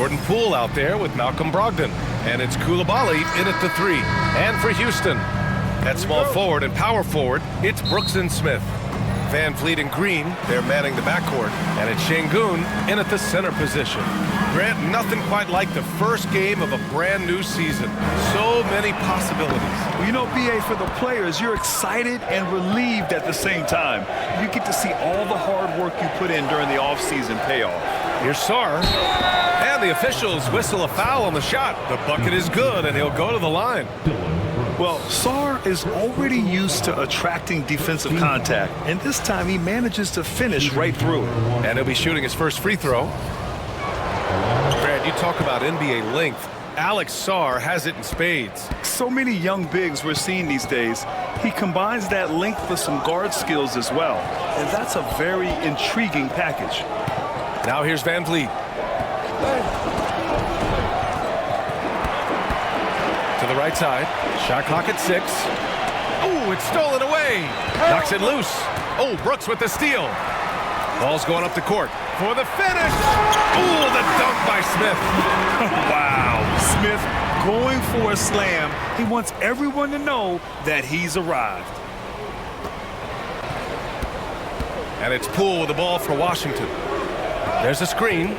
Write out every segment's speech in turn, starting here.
Jordan Poole out there with Malcolm Brogdon. And it's Koulibaly in at the 3. And for Houston, at small forward and power forward, it's Brooks and Smith. Van Vliet and Green, they're manning the backcourt. And it's Şengün in at the center position. Grant, nothing quite like the first game of a brand new season. So many possibilities. Well, you know, BA, for the players, you're excited and relieved at the same time. You get to see all the hard work you put in during the offseason pay off. Here's Sarr. And the officials whistle a foul on the shot. The bucket is good, and he'll go to the line. Well, Sarr is already used to attracting defensive contact, and this time he manages to finish right through it. And he'll be shooting his first free throw. Brad, you talk about NBA length. Alex Sarr has it in spades. So many young bigs we're seeing these days. He combines that length with some guard skills as well, and that's a very intriguing package. Now here's Van Vliet. To the right side. Shot clock at 6. Oh, it's stolen away. Knocks it loose. Oh, Brooks with the steal. Ball's going up the court for the finish. Oh, the dunk by Smith. Wow. Smith going for a slam. He wants everyone to know that he's arrived. And it's Poole with the ball for Washington. There's a screen.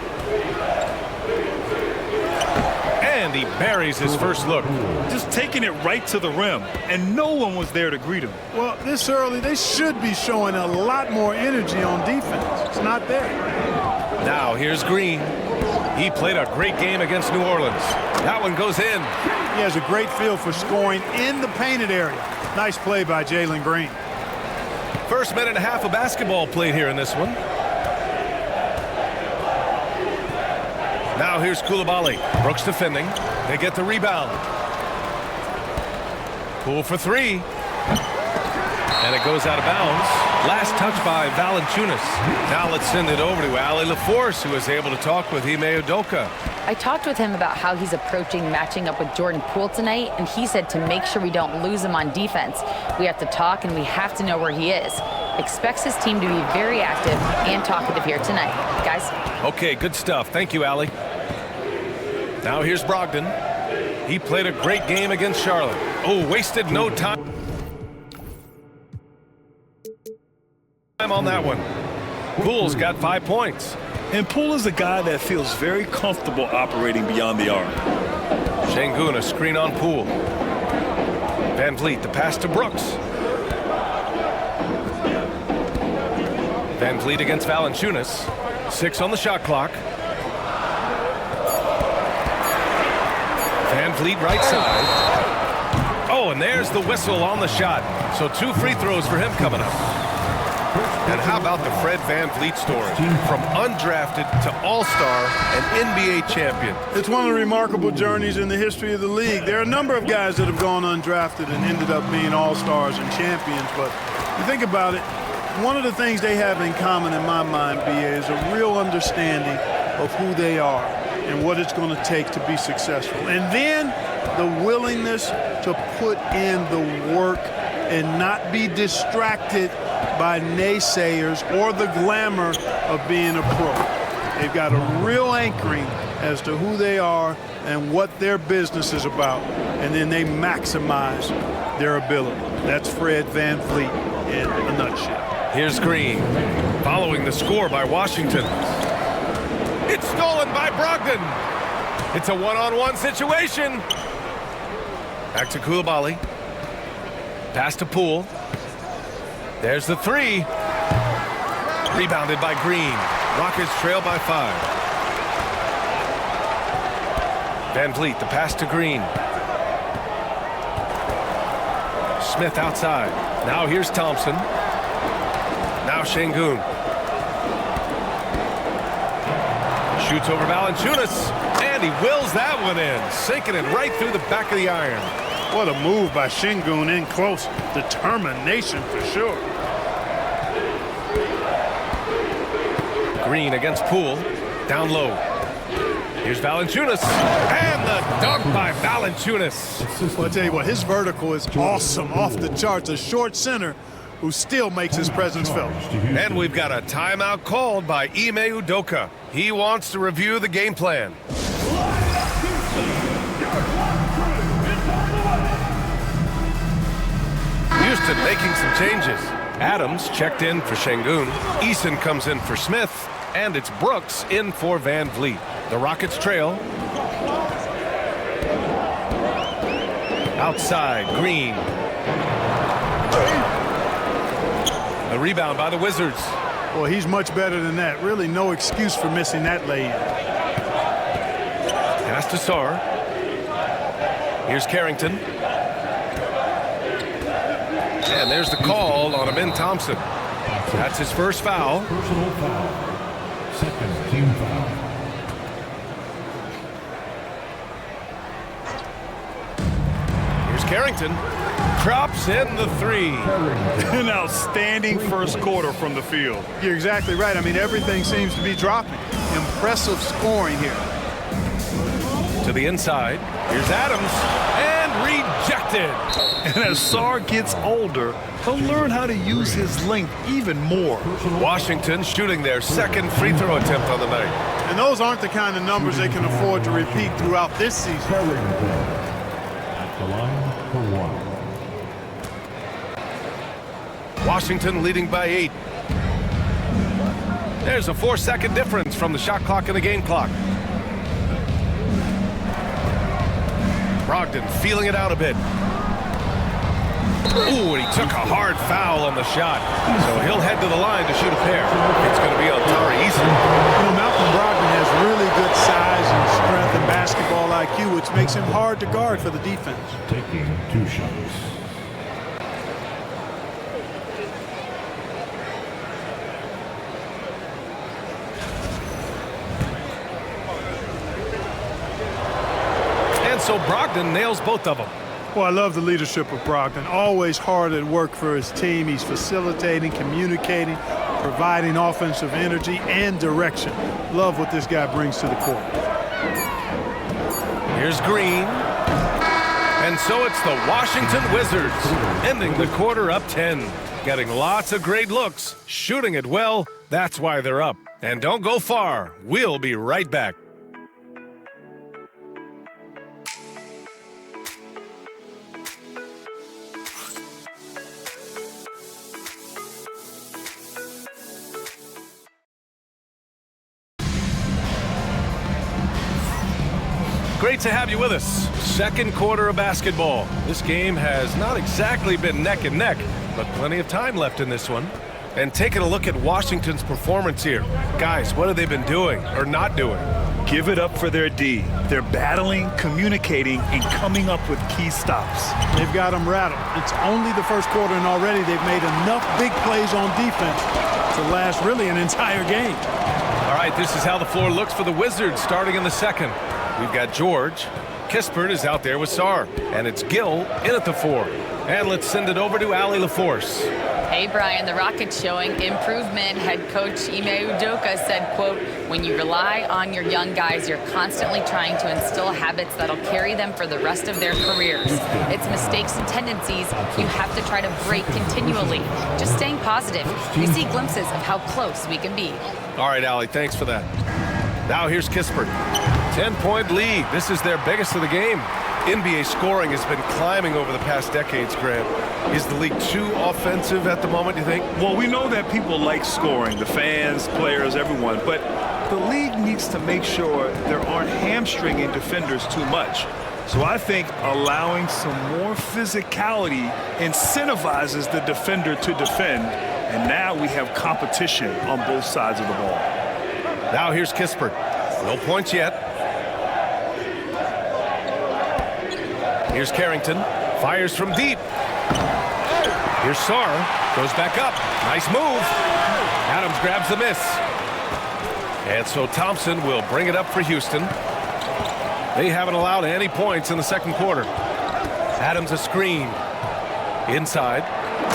And he buries his first look. Just taking it right to the rim, and no one was there to greet him. Well, this early, they should be showing a lot more energy on defense. It's not there. Now here's Green. He played a great game against New Orleans. That one goes in. He has a great feel for scoring in the painted area. Nice play by Jalen Green. First minute and a half of basketball played here in this one. Now here's Koulibaly. Brooks defending. They get the rebound. Poole for 3. And it goes out of bounds. Last touch by Valanciunas. Now let's send it over to Ali LaForce, who is able to talk with Ime Udoka. I talked with him about how he's approaching matching up with Jordan Poole tonight, and he said to make sure we don't lose him on defense, we have to talk and we have to know where he is. Expects his team to be very active and talkative here tonight. Guys? Okay, good stuff. Thank you, Ali. Now here's Brogdon. He played a great game against Charlotte. Oh, wasted no time on that one. Poole's got 5 points. And Poole is a guy that feels very comfortable operating beyond the arc. Şengün, a screen on Poole. Van Vliet, the pass to Brooks. Van Vliet against Valanciunas. 6 on the shot clock. Van Vliet right side. Oh, and there's the whistle on the shot. So 2 free throws for him coming up. And how about the Fred Van Vliet story? From undrafted to all-star and NBA champion. It's one of the remarkable journeys in the history of the league. There are a number of guys that have gone undrafted and ended up being all-stars and champions. But you think about it, one of the things they have in common in my mind, BA, is a real understanding of who they are and what it's going to take to be successful. And then the willingness to put in the work and not be distracted by naysayers or the glamour of being a pro. They've got a real anchoring as to who they are and what their business is about, and then they maximize their ability. That's Fred Van Vliet in a nutshell. Here's Green, following the score by Washington. It's stolen by Brogdon. It's a one-on-one situation. Back to Koulibaly. Pass to Poole. There's the 3. Rebounded by Green. Rockets trail by 5. Van Vliet, the pass to Green. Smith outside. Now here's Thompson. Now Şengün. Shoots over Valanciunas. And he wills that one in. Sinking it right through the back of the iron. What a move by Şengün in close. Determination for sure. Green against Poole. Down low. Here's Valanciunas. And the dunk by Valanciunas. Well, I'll tell you what, his vertical is awesome, off the charts. A short center who still makes his presence felt. And we've got a timeout called by Ime Udoka. He wants to review the game plan. Houston making some changes. Adams checked in for Şengün. Eason comes in for Smith. And it's Brooks in for Van Vliet. The Rockets trail. Outside, Green. A rebound by the Wizards. Well, he's much better than that. Really no excuse for missing that lay-in. Pass to Sarr. Here's Carrington. And there's the call on Amin Thompson. That's his first foul. Personal foul. Second team foul. Here's Carrington. Drops in the three. An outstanding first quarter from the field. You're exactly right. I mean, everything seems to be dropping. Impressive scoring here. To the inside. Here's Adams. And rejected. And as Sarr gets older, he'll learn how to use his length even more. Washington shooting their second free throw attempt on the night. And those aren't the kind of numbers they can afford to repeat throughout this season. At the line for one. Washington leading by 8. There's a 4-second difference from the shot clock and the game clock. Brogdon feeling it out a bit. Ooh, and he took a hard foul on the shot. So he'll head to the line to shoot a pair. It's going to be on Tari Eason. You know, Malcolm Brogdon has really good size and strength and basketball IQ, which makes him hard to guard for the defense. Taking 2 shots. And so Brogdon nails both of them. Well, I love the leadership of Brogdon. Always hard at work for his team. He's facilitating, communicating, providing offensive energy and direction. Love what this guy brings to the court. Here's Green. And so it's the Washington Wizards ending the quarter up 10. Getting lots of great looks, shooting it well. That's why they're up. And don't go far. We'll be right back. Great to have you with us. Second quarter of basketball. This game has not exactly been neck and neck, but plenty of time left in this one. And taking a look at Washington's performance here. Guys, what have they been doing or not doing? Give it up for their D. They're battling, communicating, and coming up with key stops. They've got them rattled. It's only the first quarter, and already they've made enough big plays on defense to last really an entire game. All right, this is how the floor looks for the Wizards starting in the second. We've got George. Kispert is out there with Sarr. And it's Gill in at the 4. And let's send it over to Allie LaForce. Hey, Brian, the Rockets showing improvement. Head coach Ime Udoka said, quote, when you rely on your young guys, you're constantly trying to instill habits that'll carry them for the rest of their careers. It's mistakes and tendencies you have to try to break continually. Just staying positive. We see glimpses of how close we can be. All right, Allie, thanks for that. Now here's Kispert. 10-point lead. This is their biggest of the game. NBA scoring has been climbing over the past decades, Grant. Is the league too offensive at the moment, you think? Well, we know that people like scoring, the fans, players, everyone, but the league needs to make sure there aren't hamstringing defenders too much. So I think allowing some more physicality incentivizes the defender to defend, and now we have competition on both sides of the ball. Now here's Kispert. No points yet. Here's Carrington. Fires from deep. Here's Sarr. Goes back up. Nice move. Adams grabs the miss. And so Thompson will bring it up for Houston. They haven't allowed any points in the second quarter. Adams a screen. Inside.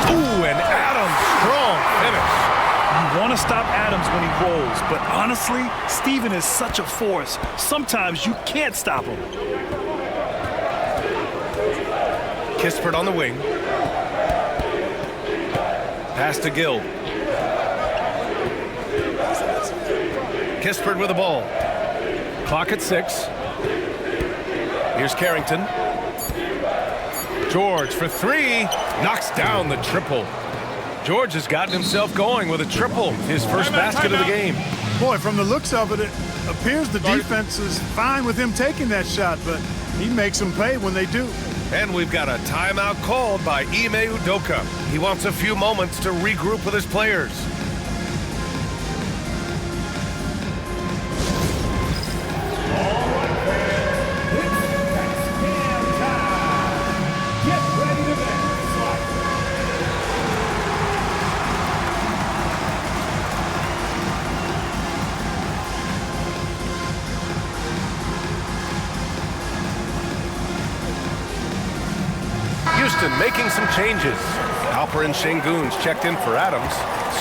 Ooh, and Adams, strong finish. You want to stop Adams when he rolls, but honestly, Steven is such a force. Sometimes you can't stop him. Kispert on the wing. Pass to Gill. Kispert with the ball. Clock at 6. Here's Carrington. George for three. Knocks down the triple. George has gotten himself going with a triple, his first basket of the game. Boy, from the looks of it, it appears the defense is fine with him taking that shot, but he makes them pay when they do. And we've got a timeout called by Ime Udoka. He wants a few moments to regroup with his players. Houston making some changes. Alper and Şengün's checked in for Adams.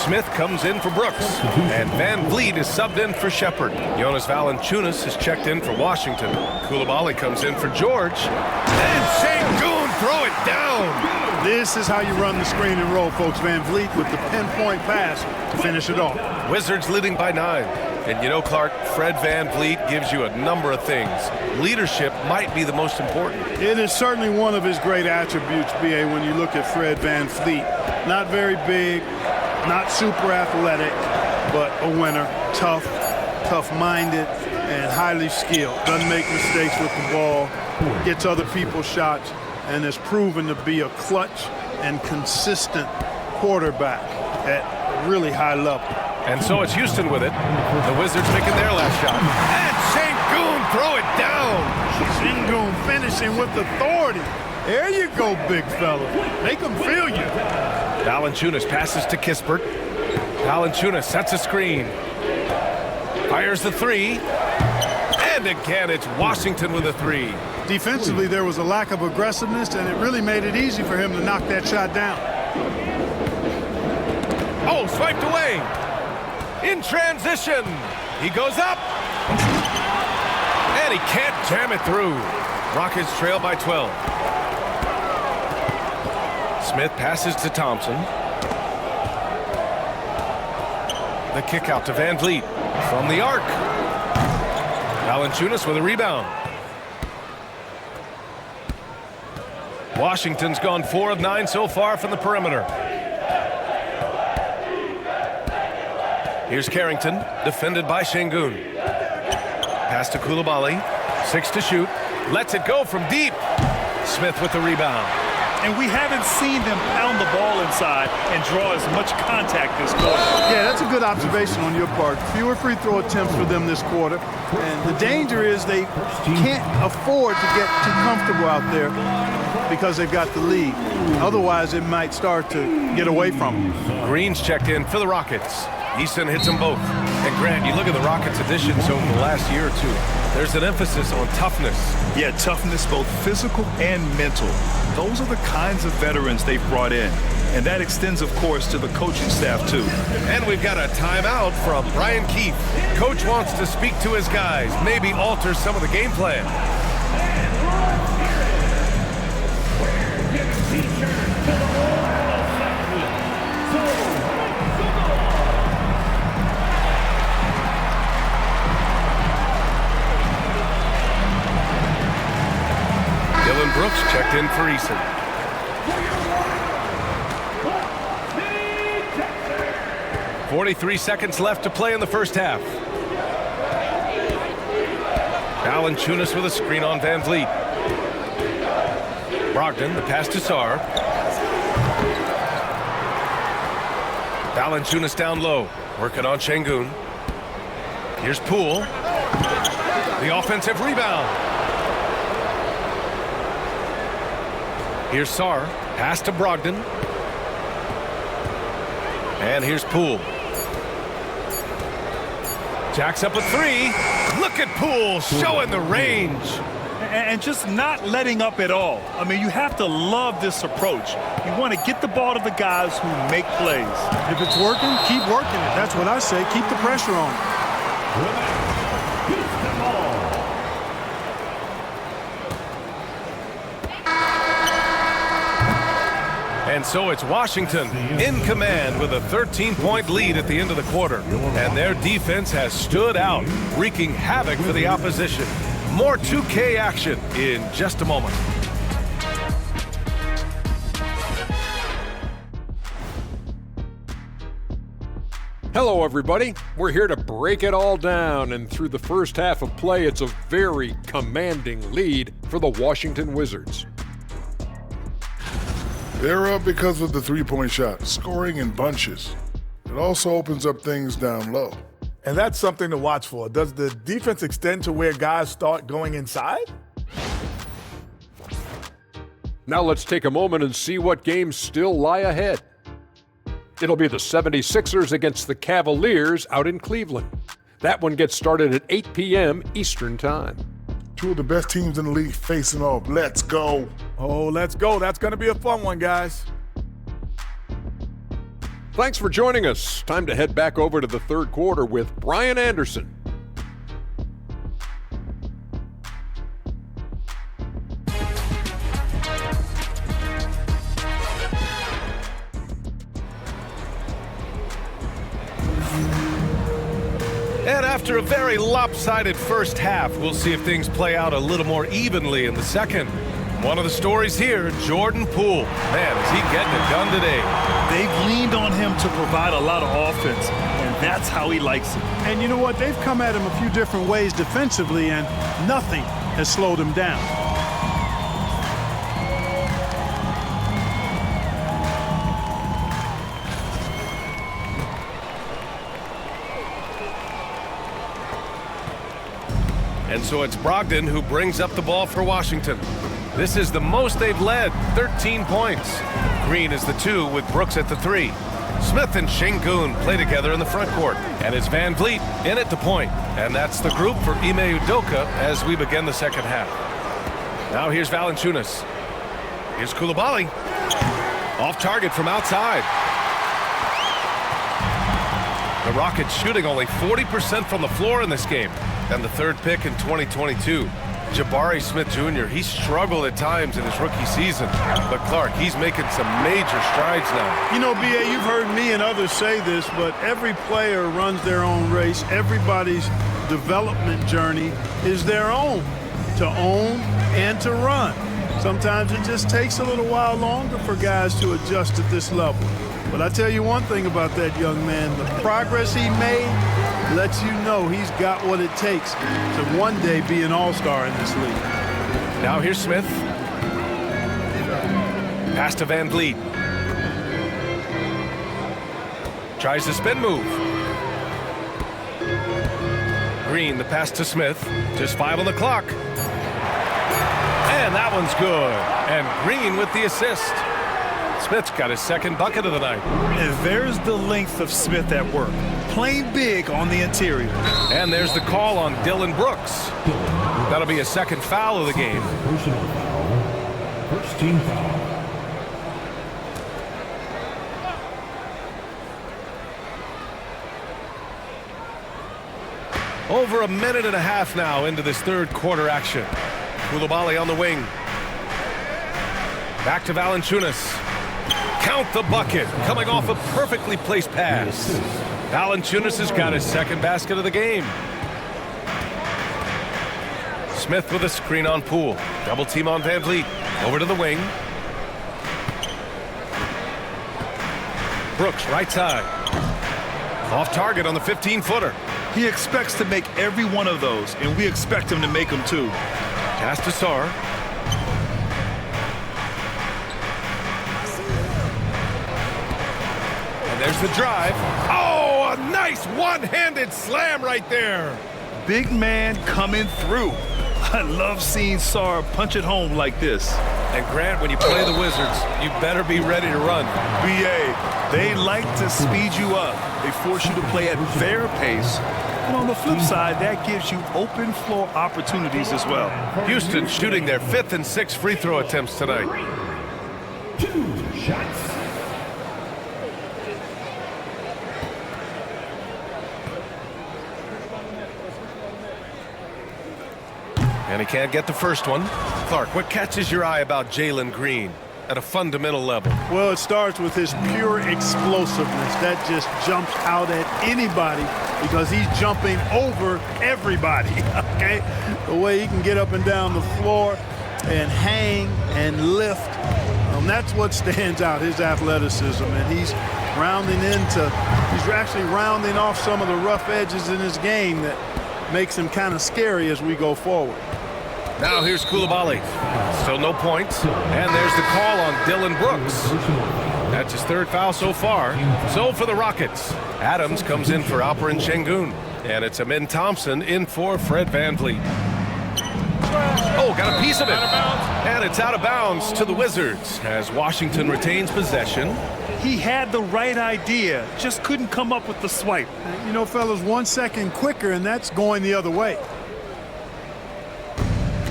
Smith comes in for Brooks. And Van Vliet is subbed in for Shepard. Jonas Valanciunas is checked in for Washington. Coulibaly comes in for George. And Şengün throw it down. This is how you run the screen and roll, folks. Van Vliet with the pinpoint pass to finish it off. Wizards leading by 9. And you know, Clark, Fred Van Vliet gives you a number of things. Leadership might be the most important. It is certainly one of his great attributes, B.A., when you look at Fred Van Vliet. Not very big, not super athletic, but a winner. Tough-minded, and highly skilled. Doesn't make mistakes with the ball, gets other people's shots, and has proven to be a clutch and consistent quarterback at a really high level. And so it's Houston with it. The Wizards making their last shot. And Şengün throw it down. Şengün finishing with authority. There you go, big fella. Make them feel you. Valanciunas passes to Kispert. Valanciunas sets a screen. Fires the three. And again, it's Washington with a three. Defensively, there was a lack of aggressiveness, and it really made it easy for him to knock that shot down. Oh, swiped away. In transition, he goes up, and he can't jam it through. Rockets trail by 12. Smith passes to Thompson. The kick out to Van Vliet from the arc. Valanciunas with a rebound. Washington's gone 4 of 9 so far from the perimeter. Here's Carrington, defended by Şengün. Pass to Coulibaly, 6 to shoot. Lets it go from deep. Smith with the rebound. And we haven't seen them pound the ball inside and draw as much contact this quarter. Yeah, that's a good observation on your part. Fewer free throw attempts for them this quarter. And the danger is they can't afford to get too comfortable out there because they've got the lead. Otherwise, it might start to get away from them. Green's checked in for the Rockets. Easton hits them both. And Grant, you look at the Rockets' additions over the last year or two. There's an emphasis on toughness. Yeah, toughness, both physical and mental. Those are the kinds of veterans they've brought in. And that extends, of course, to the coaching staff, too. And we've got a timeout from Brian Keefe. Coach wants to speak to his guys, maybe alter some of the game plan. Dylan Brooks checked in for Eason. .43 seconds left to play in the first half. Valanciunas with a screen on Van Vliet. Brogdon, the pass to Sarr. Valanciunas down low, working on Şengün. Here's Poole. The offensive rebound. Here's Sarr, pass to Brogdon. And here's Poole. Jacks up a three. Look at Poole showing the range. And just not letting up at all. I mean, you have to love this approach. You want to get the ball to the guys who make plays. If it's working, keep working it. That's what I say. Keep the pressure on it. And so it's Washington in command with a 13-point lead at the end of the quarter. And their defense has stood out, wreaking havoc for the opposition. More 2K action in just a moment. Hello, everybody. We're here to break it all down, and through the first half of play, it's a very commanding lead for the Washington Wizards. They're up because of the three-point shot, scoring in bunches. It also opens up things down low. And that's something to watch for. Does the defense extend to where guys start going inside? Now let's take a moment and see what games still lie ahead. It'll be the 76ers against the Cavaliers out in Cleveland. That one gets started at 8 p.m. Eastern Time. Two of the best teams in the league facing off. Let's go. Oh, let's go. That's going to be a fun one, guys. Thanks for joining us. Time to head back over to the third quarter with Brian Anderson. And after a very lopsided first half, we'll see if things play out a little more evenly in the second. One of the stories here, Jordan Poole. Man, is he getting it done today. They've leaned on him to provide a lot of offense, and that's how he likes it. And you know what? They've come at him a few different ways defensively, and nothing has slowed him down. And so it's Brogdon who brings up the ball for Washington. This is the most they've led, 13 points. Green is the 2 with Brooks at the 3. Smith and Şengün play together in the front court. And it's Van Vliet in at the point. And that's the group for Ime Udoka as we begin the second half. Now here's Valanciunas. Here's Coulibaly. Off target from outside. The Rockets shooting only 40% from the floor in this game. And the third pick in 2022. Jabari Smith Jr., he struggled at times in his rookie season. But Clark, he's making some major strides now. You know, B.A., you've heard me and others say this, but every player runs their own race. Everybody's development journey is their own, to own and to run. Sometimes it just takes a little while longer for guys to adjust at this level. But I tell you one thing about that young man, the progress he made lets you know he's got what it takes to one day be an all-star in this league. Now here's Smith. Pass to Van Vliet. Tries the spin move. Green, the pass to Smith. Just 5 on the clock. And that one's good. And Green with the assist. Smith's got his second bucket of the night. And there's the length of Smith at work. Playing big on the interior. And there's the call on Dylan Brooks. That'll be a second foul of the game. Personal foul. First team foul. Over a minute and a half now into this third quarter action. Coulibaly on the wing. Back to Valanciunas. Count the bucket, coming off a perfectly placed pass. Valanciunas has got his second basket of the game. Smith with a screen on Poole. Double team on Van Vliet. Over to the wing. Brooks, right side. Off target on the 15-footer. He expects to make every one of those, and we expect him to make them too. Pass to Sarr. There's the drive. Oh, a nice one-handed slam right there. Big man coming through. I love seeing Sarr punch it home like this. And Grant, when you play the Wizards, you better be ready to run. BA, they like to speed you up. They force you to play at their pace. And on the flip side, that gives you open floor opportunities as well. Houston shooting their 5th and 6th free throw attempts tonight. 2 shots. And he can't get the first one. Clark, what catches your eye about Jalen Green at a fundamental level? Well, it starts with his pure explosiveness. That just jumps out at anybody because he's jumping over everybody, okay? The way he can get up and down the floor and hang and lift, that's what stands out, his athleticism. And he's He's actually rounding off some of the rough edges in his game that makes him kind of scary as we go forward. Now here's Koulibaly. Still no points. And there's the call on Dylan Brooks. That's his third foul so far. So for the Rockets, Adams comes in for Alperen Şengün. And it's Amin Thompson in for Fred VanVleet. Oh, got a piece of it. And it's out of bounds to the Wizards as Washington retains possession. He had the right idea, just couldn't come up with the swipe. You know, fellas, 1 second quicker, and that's going the other way.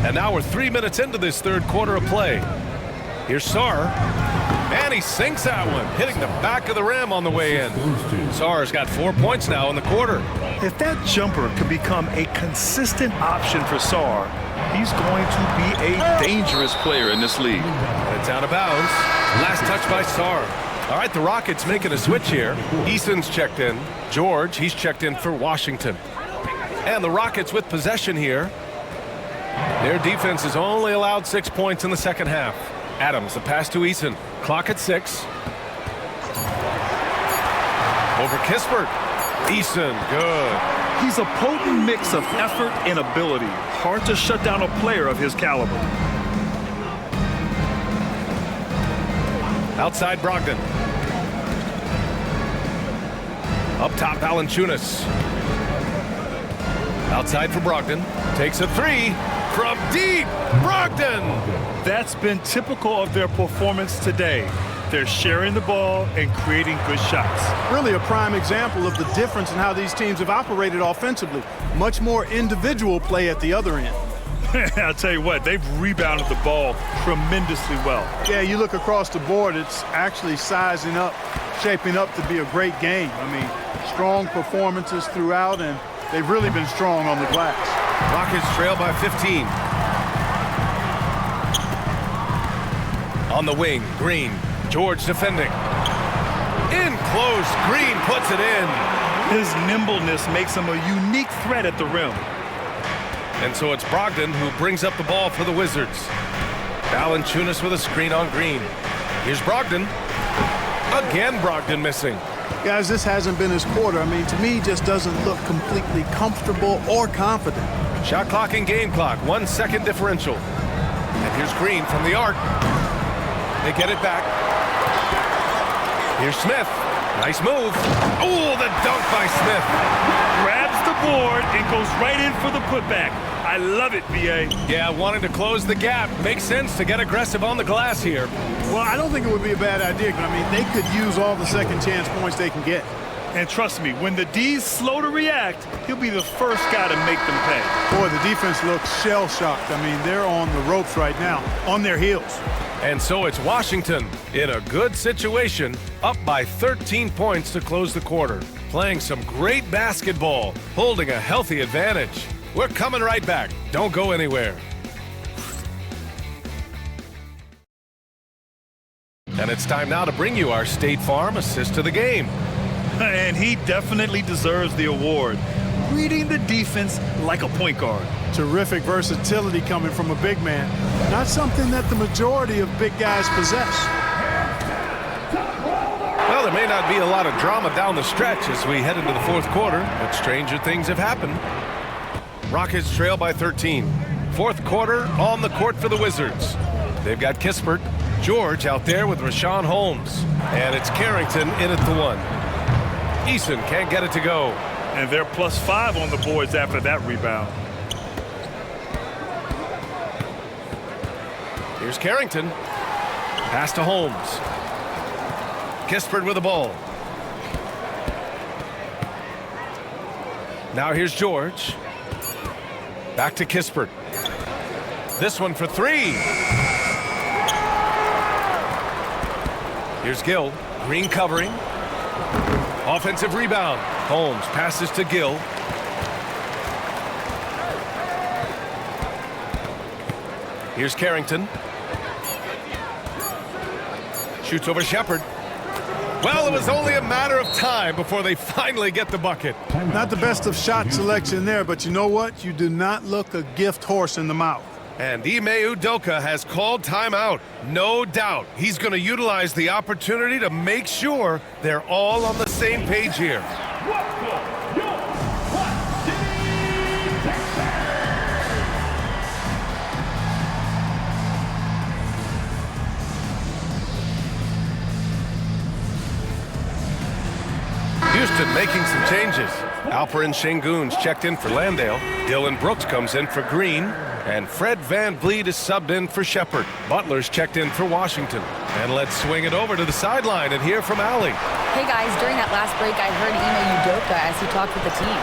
And now we're 3 minutes into this third quarter of play. Here's Sarr. And he sinks that one, hitting the back of the rim on the way in. Sarr's got 4 points now in the quarter. If that jumper could become a consistent option for Sarr, he's going to be a dangerous player in this league. And it's out of bounds. Last touch by Sarr. All right, the Rockets making a switch here. Eason's checked in. George, he's checked in for Washington. And the Rockets with possession here. Their defense has only allowed 6 points in the second half. Adams, the pass to Eason. Clock at 6. Over Kispert. Eason, good. He's a potent mix of effort and ability. Hard to shut down a player of his caliber. Outside Brogdon. Up top, Valanciunas. Outside for Brogdon. Takes a three from deep. Brogdon! That's been typical of their performance today. They're sharing the ball and creating good shots. Really a prime example of the difference in how these teams have operated offensively. Much more individual play at the other end. I'll tell you what, they've rebounded the ball tremendously well. Yeah, you look across the board, it's actually sizing up, shaping up to be a great game. I mean, strong performances throughout, and they've really been strong on the glass. Rockets trail by 15. On the wing, Green. George defending. In close, Green puts it in. His nimbleness makes him a unique threat at the rim. And so it's Brogdon who brings up the ball for the Wizards. Valanciunas with a screen on Green. Here's Brogdon. Again, Brogdon missing. Guys, this hasn't been his quarter. I mean, to me, he just doesn't look completely comfortable or confident. Shot clock and game clock, 1 second differential. And here's Green from the arc. They get it back. Here's Smith. Nice move. Oh, the dunk by Smith. Grabs the board and goes right in for the putback. I love it, B.A. Yeah, wanting to close the gap. Makes sense to get aggressive on the glass here. Well, I don't think it would be a bad idea, but I mean, they could use all the second chance points they can get. And trust me, when the D's slow to react, he'll be the first guy to make them pay. Boy, the defense looks shell-shocked. I mean, they're on the ropes right now, on their heels. And so it's Washington in a good situation, up by 13 points to close the quarter. Playing some great basketball, holding a healthy advantage. We're coming right back. Don't go anywhere. And it's time now to bring you our State Farm assist to the game. And he definitely deserves the award. Reading the defense like a point guard. Terrific versatility coming from a big man. Not something that the majority of big guys possess. Well, there may not be a lot of drama down the stretch as we head into the fourth quarter, but stranger things have happened. Rockets trail by 13. Fourth quarter on the court for the Wizards. They've got Kispert, George out there with Rashawn Holmes. And it's Carrington in at the 1. Eason can't get it to go. And they're +5 on the boards after that rebound. Here's Carrington. Pass to Holmes. Kispert with the ball. Now here's George. Back to Kispert. This one for 3. Here's Gill. Green covering. Offensive rebound. Holmes passes to Gill. Here's Carrington. Shoots over Shepherd. Well, it was only a matter of time before they finally get the bucket. Not the best of shot selection there, but you know what? You do not look a gift horse in the mouth. And Ime Udoka has called timeout. No doubt he's going to utilize the opportunity to make sure they're all on the same page here. Houston making some changes. Alperen Şengün's checked in for Landale. Dylan Brooks comes in for Green. And Fred VanVleet is subbed in for Shepard. Butler's checked in for Washington. And let's swing it over to the sideline and hear from Allie. Hey guys, during that last break, I heard Ime Udoka as he talked with the team.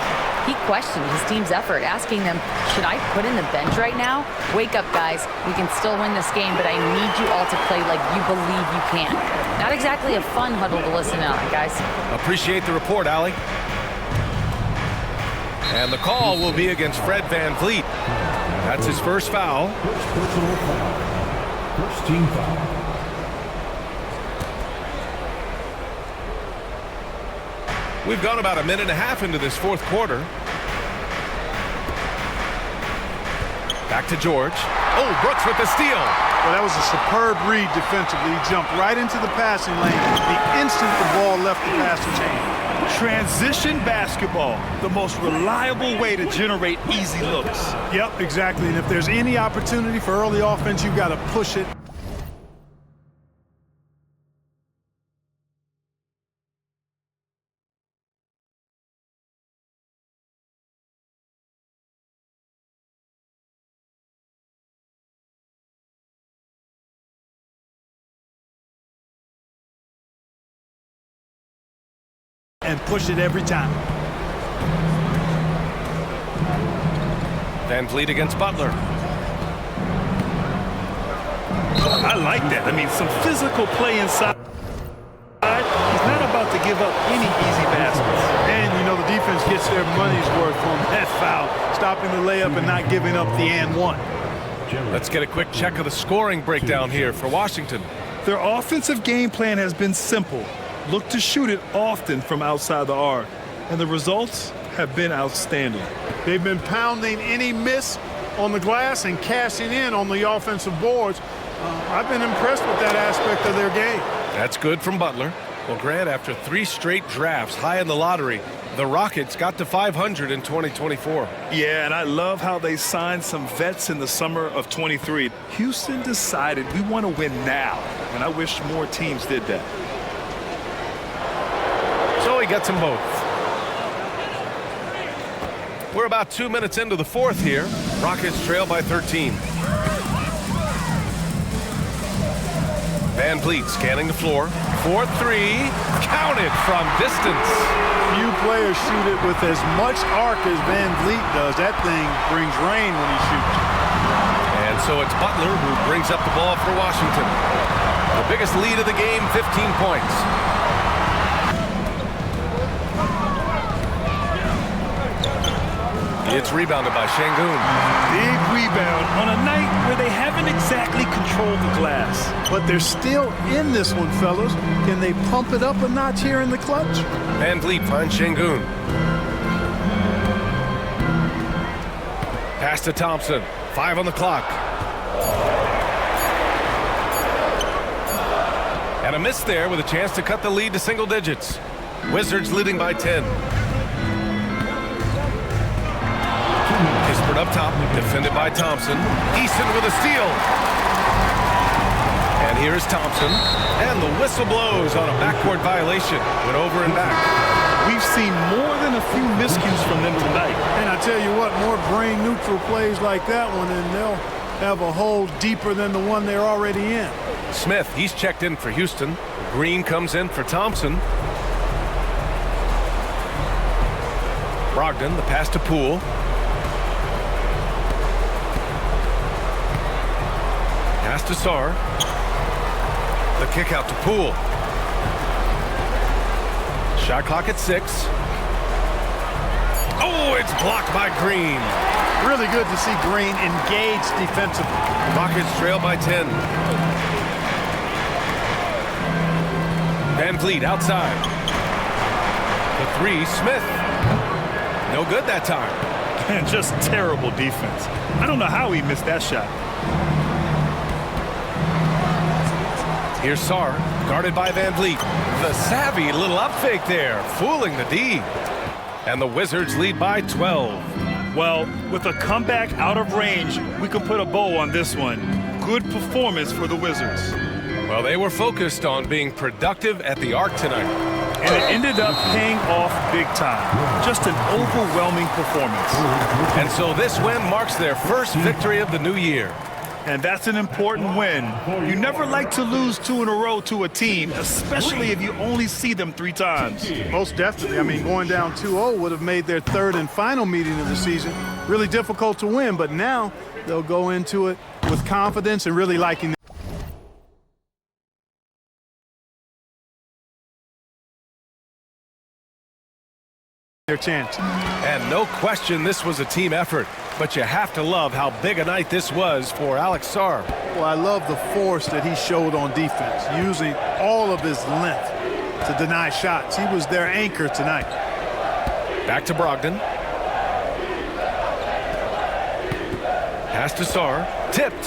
He questioned his team's effort, asking them, should I put in the bench right now? Wake up, guys. We can still win this game, but I need you all to play like you believe you can. Not exactly a fun huddle to listen to, guys. Appreciate the report, Allie. And the call will be against Fred VanVleet. That's his first foul. First personal foul. First team foul. We've gone about a minute and a half into this fourth quarter. Back to George. Oh, Brooks with the steal. Well, that was a superb read defensively. He jumped right into the passing lane the instant the ball left the passing chain. Transition basketball, the most reliable way to generate easy looks. Yep, exactly. And if there's any opportunity for early offense, you've got to push it. And push it every time. VanVleet against Butler. I like that. I mean, some physical play inside. He's not about to give up any easy baskets. And, you know, the defense gets their money's worth from that foul, stopping the layup and not giving up the and one. Let's get a quick check of the scoring breakdown here for Washington. Their offensive game plan has been simple. Look to shoot it often from outside the arc. And the results have been outstanding. They've been pounding any miss on the glass and cashing in on the offensive boards. I've been impressed with that aspect of their game. That's good from Butler. Well, Grant, after 3 straight drafts high in the lottery, the Rockets got to 500 in 2024. Yeah, and I love how they signed some vets in the summer of 23. Houston decided we want to win now, and I wish more teams did that. So he gets them both. We're about 2 minutes into the fourth here. Rockets trail by 13. VanVleet scanning the floor. 4-3. Counted from distance. Few players shoot it with as much arc as VanVleet does. That thing brings rain when he shoots. And so it's Butler who brings up the ball for Washington. The biggest lead of the game, 15 points. It's rebounded by Şengün. Big rebound on a night where they haven't exactly controlled the glass. But they're still in this one, fellas. Can they pump it up a notch here in the clutch? VanVleet finds Şengün. Pass to Thompson. 5 on the clock. And a miss there with a chance to cut the lead to single digits. Wizards leading by 10. Kispert up top, defended by Thompson. Easton with a steal. And here's Thompson. And the whistle blows on a backcourt violation. Went over and back. We've seen more than a few miscues from them tonight. And I tell you what, more brain-neutral plays like that one, and they'll have a hole deeper than the one they're already in. Smith, he's checked in for Houston. Green comes in for Thompson. Brogdon, the pass to Poole. Pass to Sarr. The kick out to Poole. Shot clock at 6. Oh, it's blocked by Green. Really good to see Green engaged defensively. Rockets trail by 10. VanVleet outside. The 3, Smith. No good that time. And just terrible defense. I don't know how he missed that shot. Here's Sarr, guarded by Van Vliet. The savvy little up fake there, fooling the D. And the Wizards lead by 12. Well, with a comeback out of range, we can put a bow on this one. Good performance for the Wizards. Well, they were focused on being productive at the arc tonight. And it ended up paying off big time. Just an overwhelming performance. And so this win marks their first victory of the new year. And that's an important win. You never like to lose 2 in a row to a team, especially if you only see them 3 times. Most definitely. I mean, going down 2-0 would have made their third and final meeting of the season really difficult to win, but now they'll go into it with confidence and really liking their chance. And no question this was a team effort, but you have to love how big a night this was for Alex Sarr. Well, I love the force that he showed on defense, using all of his length to deny shots. He was their anchor tonight. Back to Brogdon. Pass to Sarr. Tipped.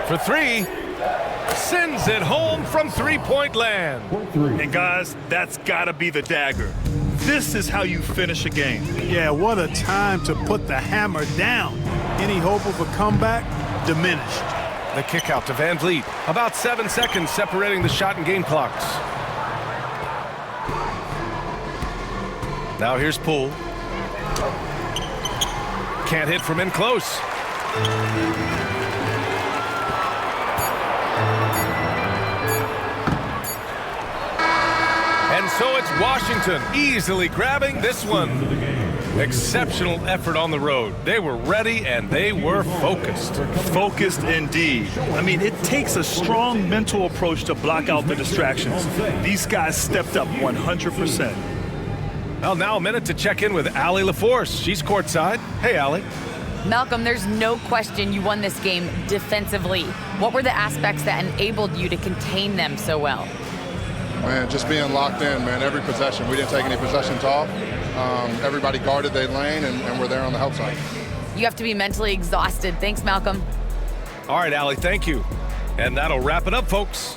For 3. Sends it home from three-point land. And guys, that's got to be the dagger. This is how you finish a game. Yeah, what a time to put the hammer down. Any hope of a comeback diminished. The kick out to Van Vliet. About 7 seconds separating the shot and game clocks. Now here's Poole. Can't hit from in close. And so it's Washington easily grabbing this one. Exceptional effort on the road. They were ready and they were focused. Focused indeed. I mean, it takes a strong mental approach to block out the distractions. These guys stepped up 100%. Well, now a minute to check in with Allie LaForce. She's courtside. Hey, Allie. Malcolm, there's no question you won this game defensively. What were the aspects that enabled you to contain them so well? Man, just being locked in, man, every possession. We didn't take any possessions off. Everybody guarded their lane, and we're there on the help side. You have to be mentally exhausted. Thanks, Malcolm. All right, Allie, thank you. And that'll wrap it up, folks.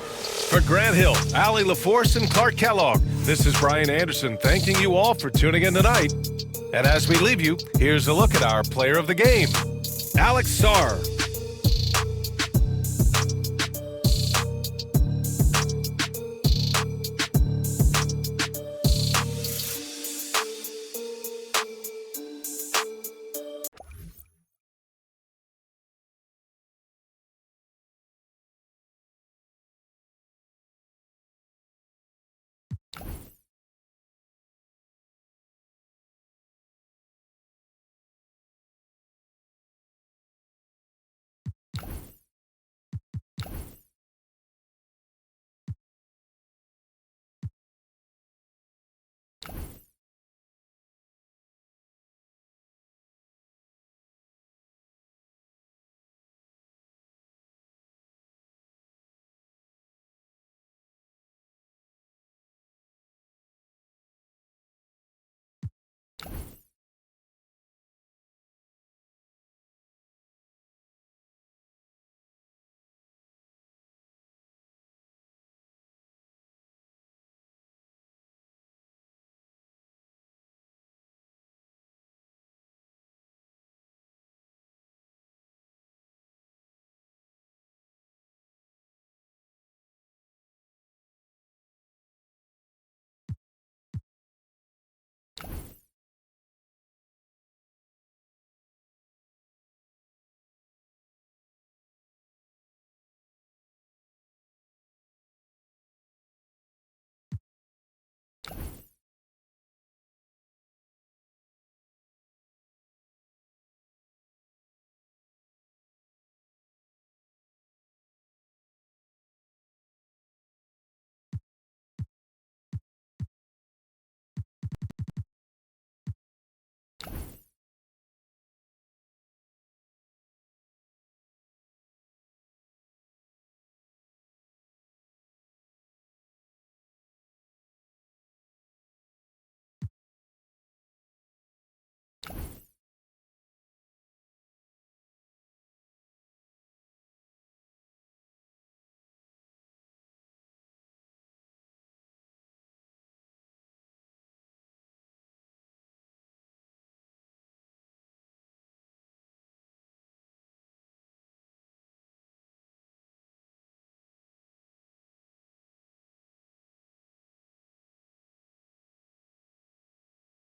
For Grant Hill, Allie LaForce, and Clark Kellogg, this is Brian Anderson thanking you all for tuning in tonight. And as we leave you, here's a look at our player of the game, Alex Sarr.